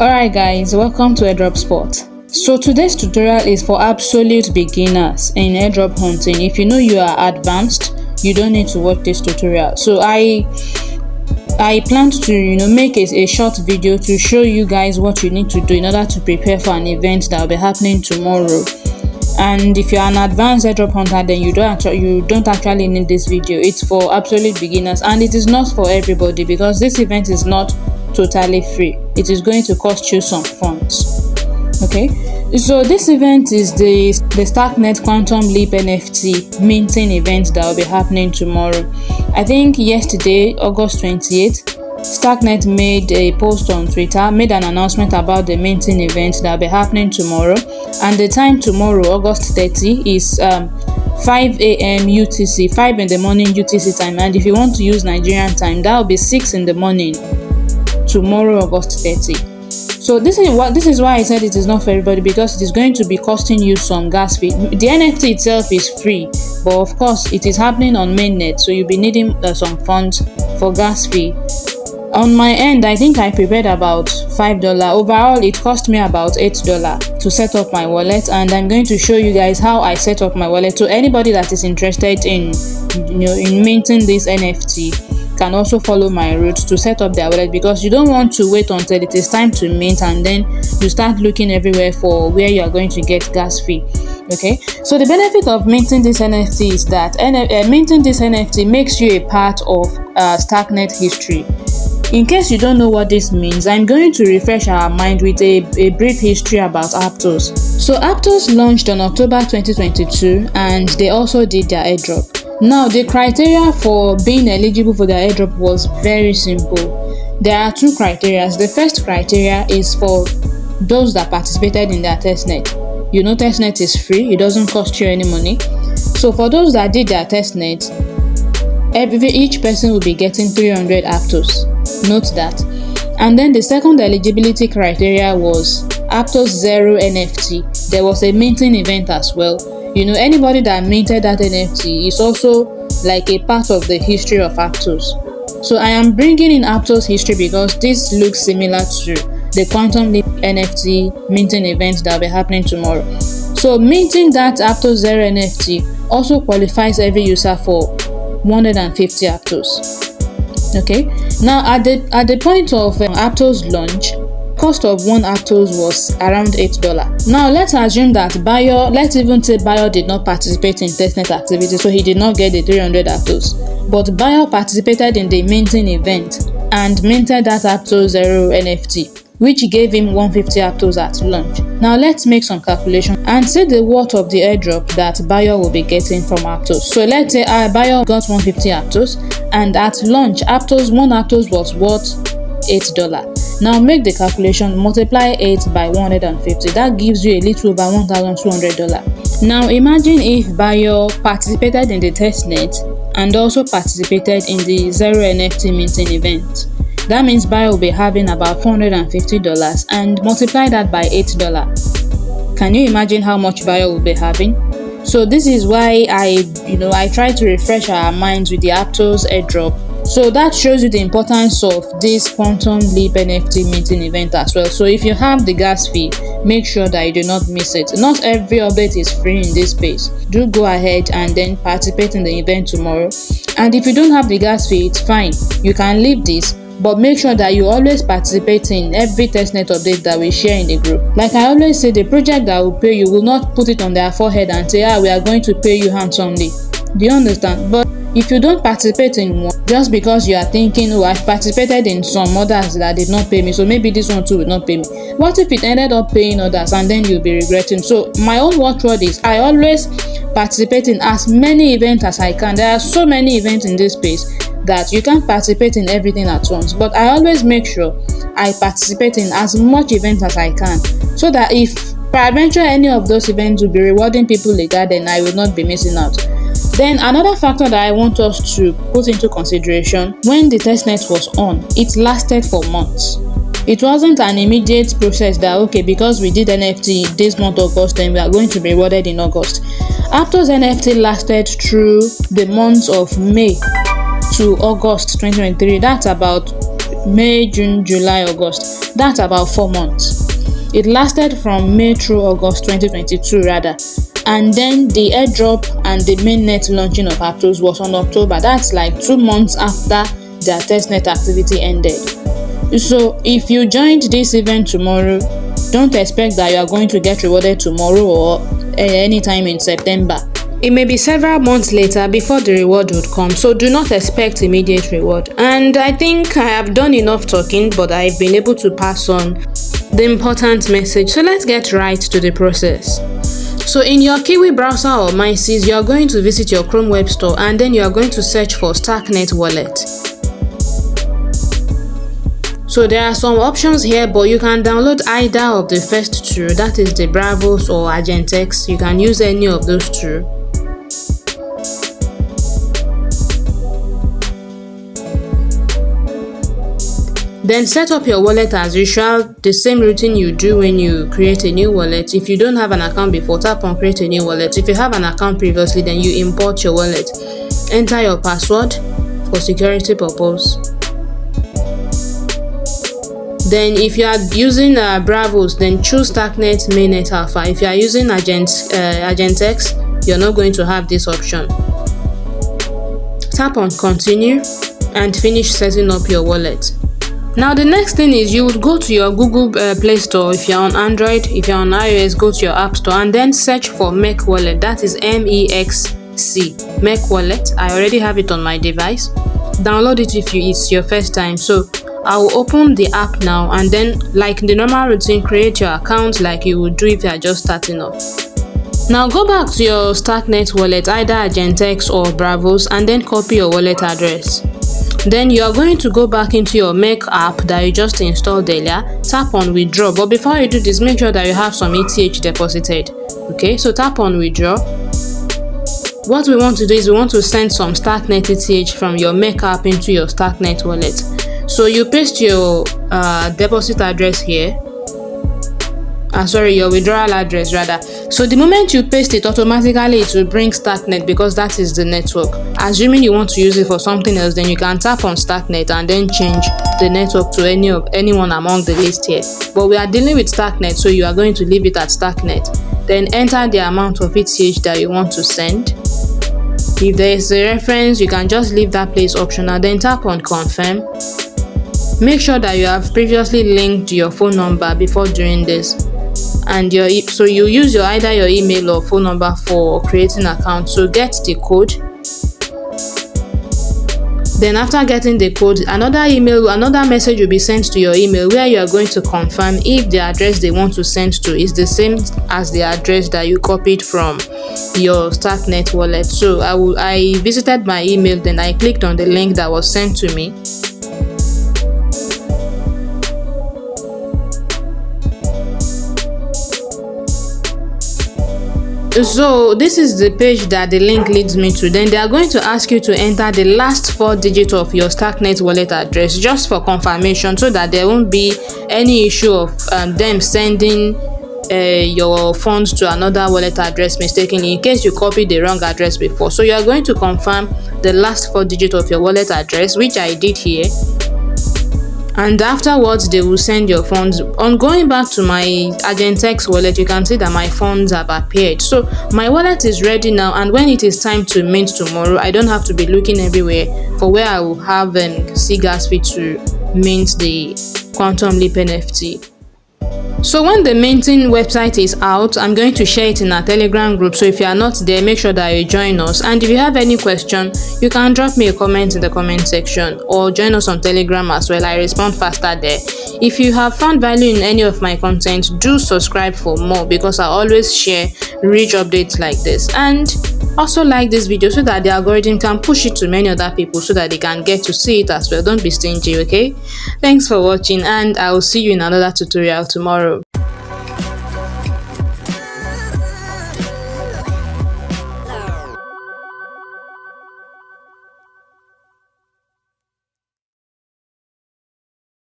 Alright guys, welcome to Airdrop Spot. So today's tutorial is for absolute beginners in airdrop hunting. If you know you are advanced, you don't need to watch this tutorial. So I planned to make a short video to show you guys what you need to do in order to prepare for an event that will be happening tomorrow. And if you're an advanced airdrop hunter, then you don't actually need this video. It's for absolute beginners, and it is not for everybody because this event is not totally free. It is going to cost you some funds. Okay, so this event is the Starknet Quantum Leap NFT minting event that will be happening tomorrow. I think yesterday, August 28th, Starknet made a post on Twitter, made an announcement about the minting event that will be happening tomorrow. And the time tomorrow, August 30, is 5 a.m. UTC, 5 in the morning UTC time. And if you want to use Nigerian time, that will be 6 in the morning tomorrow, August 30. So this is why I said it is not for everybody, because it is going to be costing you some gas fee. The NFT itself is free, but of course it is happening on mainnet, so you'll be needing some funds for gas fee. On my end, I think I prepared about $5. Overall, it cost me about $8 to set up my wallet, and I'm going to show you guys how I set up my wallet. So anybody that is interested in minting this NFT can also follow my route to set up their wallet, because you don't want to wait until it is time to mint and then you start looking everywhere for where you are going to get gas fee. Okay, so the benefit of minting this NFT is that minting this NFT makes you a part of Starknet history. In case you don't know what this means, I'm going to refresh our mind with a brief history about Aptos. So Aptos launched on October 2022, and they also did their airdrop. Now, the criteria for being eligible for the airdrop was very simple. There are two criteria. The first criteria is for those that participated in their testnet. You know, testnet is free, it doesn't cost you any money. So for those that did their testnet, each person will be getting 300 Aptos. Note that. And then the second eligibility criteria was Aptos 0 NFT. There was a minting event as well. Anybody that minted that NFT is also like a part of the history of Aptos. So I am bringing in Aptos history because this looks similar to the Quantum Leap NFT minting event that will be happening tomorrow. So minting that Aptos 0 NFT also qualifies every user for 150 Aptos. Okay, now at the point of Aptos launch, cost of one Aptos was around $8. Now let's assume that let's even say Bayo did not participate in testnet activity, so he did not get the 300 Aptos. But Bayo participated in the minting event and minted that Aptos 0 NFT, which gave him 150 Aptos at launch. Now let's make some calculation and say the worth of the airdrop that Bayo will be getting from Aptos. So let's say Bayo got 150 Aptos, and at launch one Aptos was worth $8. Now make the calculation, multiply 8 by 150. That gives you a little over $1,200. Now imagine if Bayo participated in the testnet and also participated in the 0 NFT minting event. That means Bayo will be having about $450, and multiply that by $8. Can you imagine how much Bayo will be having? So this is why I try to refresh our minds with the Aptos airdrop. So that shows you the importance of this Quantum Leap NFT minting event as well. So if you have the gas fee, make sure that you do not miss it. Not every update is free in this space. Do go ahead and then participate in the event tomorrow. And if you don't have the gas fee, it's fine. You can leave this, but make sure that you always participate in every testnet update that we share in the group. Like I always say, the project that will pay you will not put it on their forehead and say, we are going to pay you handsomely. Do you understand? But if you don't participate in one, just because you are thinking, I've participated in some others that did not pay me, so maybe this one too will not pay me. What if it ended up paying others and then you'll be regretting? So my own watchword is, I always participate in as many events as I can. There are so many events in this space that you can't participate in everything at once, but I always make sure I participate in as much events as I can, so that if peradventure any of those events will be rewarding people later, then I will not be missing out. Then another factor that I want us to put into consideration, when the testnet was on, it lasted for months. It wasn't an immediate process that, because we did NFT this month August, then we are going to be rewarded in August. Aptos NFT lasted through the months of May to August 2023. That's about May, June, July, August. That's about 4 months. It lasted from May through August 2022 rather. And then the airdrop and the mainnet launching of Aptos was on October. That's like 2 months after their testnet activity ended. So if you joined this event tomorrow, don't expect that you are going to get rewarded tomorrow or anytime in September. It may be several months later before the reward would come, so do not expect immediate reward. And I think I have done enough talking, but I've been able to pass on the important message. So let's get right to the process. So in your Kiwi browser or MySys, you are going to visit your Chrome web store and then you are going to search for Starknet wallet. So there are some options here, but you can download either of the first two, that is the Bravos or Argentex. You can use any of those two. Then set up your wallet as usual, the same routine you do when you create a new wallet. If you don't have an account before, tap on create a new wallet. If you have an account previously, then you import your wallet. Enter your password for security purpose. Then if you are using Bravos, then choose Starknet mainnet alpha. If you are using Argentex, you're not going to have this option. Tap on continue and finish setting up your wallet. Now the next thing is you would go to your Google Play Store. If you're on Android, if you're on iOS, go to your App Store and then search for Mech Wallet. That is MEXC, Mech Wallet. I already have it on my device. Download it if it's your first time. So I will open the app now and then, like the normal routine, create your account like you would do if you are just starting off. Now go back to your Starknet wallet, either Argentex or Bravos, and then copy your wallet address. Then you are going to go back into your Mech app that you just installed earlier, tap on withdraw. But before you do this, make sure that you have some ETH deposited. Okay, so tap on withdraw. What we want to do is we want to send some Starknet ETH from your Mech app into your Starknet wallet. So you paste your deposit address here. Your withdrawal address rather. So the moment you paste it, automatically it will bring Starknet because that is the network. Assuming you want to use it for something else, then you can tap on Starknet and then change the network to anyone among the list here. But we are dealing with Starknet, so you are going to leave it at Starknet. Then enter the amount of ETH that you want to send. If there is a reference, you can just leave that place optional. Then tap on confirm. Make sure that you have previously linked your phone number before doing this. And so you use either your email or phone number for creating an account. So get the code. Then after getting the code, another message will be sent to your email where you are going to confirm if the address they want to send to is the same as the address that you copied from your Starknet wallet. So I visited my email, then I clicked on the link that was sent to me. So this is the page that the link leads me to. Then they are going to ask you to enter the last 4 digits of your Starknet wallet address just for confirmation, so that there won't be any issue of them sending your funds to another wallet address mistakenly in case you copied the wrong address before. So you are going to confirm the last 4 digits of your wallet address, which I did here. And afterwards they will send your funds. On going back to my Argentex wallet, you can see that my funds have appeared. So my wallet is ready now, and when it is time to mint tomorrow, I don't have to be looking everywhere for where I will have gas fee to mint the Quantum Leap NFT. So when the minting website is out, I'm going to share it in our Telegram group. So if you are not there, make sure that you join us. And if you have any question, you can drop me a comment in the comment section or join us on Telegram as well. I respond faster there. If you have found value in any of my content, do subscribe for more because I always share rich updates like this. And also like this video so that the algorithm can push it to many other people so that they can get to see it as well. Don't be stingy, okay? Thanks for watching, and I will see you in another tutorial tomorrow.